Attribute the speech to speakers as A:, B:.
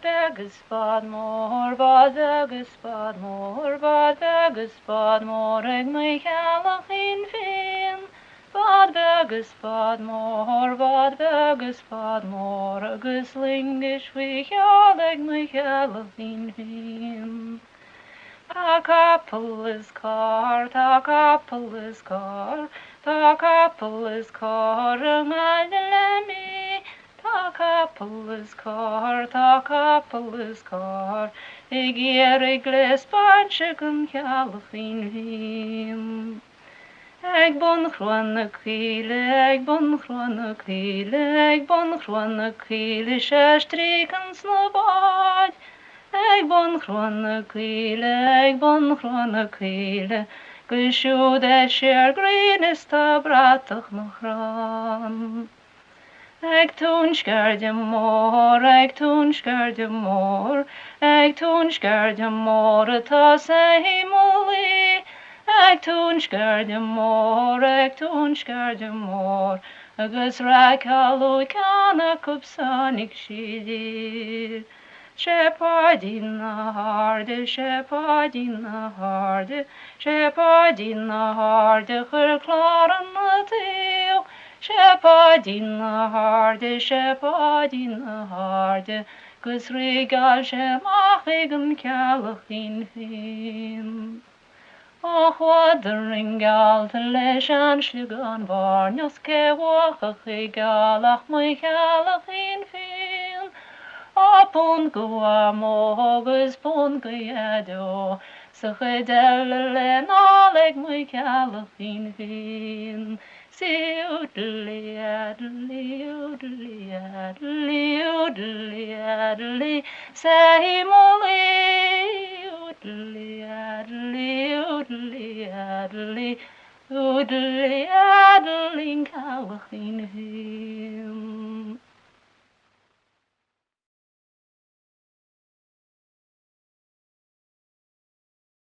A: begus bad mór ag mé chealach in féin. Bad begus bad mór agus lingis fao cheall ag mé chealach in féin. Tá capel is car, tá capel is car, tá capel is car yng ngael mi. Tá capel is car, tá capel is car, ag ag gles bansig yn chealach in féin. Ag bon chruanna cíle, ag bon chruanna cíle, ag bon chruanna cíle, sé strígan snabáid. Ag bon chruanna cíle, gwysiwd eisiau grínis ta bratach na chran. Ag tún sgarde mór, ag tún sgarde mór, ag tún sgarde mór atá sa himmelí. Ag tún sgarde mór, agus ra calú canna cwpsanig sidir. Shepherd in the harde, shepherd in the harde, shepherd in the harde, chur claran na tail. Shepherd in the harde, gus regal shemach egan calach in féin. Och wadring gal te leis an sligan varnios ke wachach egalach my calach in féin. Pon gwa mogus pon gyado, sa chydele naleg mwy calach in féin. Siwdli adli, udli adli, udli adli, sa himoli. Udli adli, udli adli, udli adli calach in féin.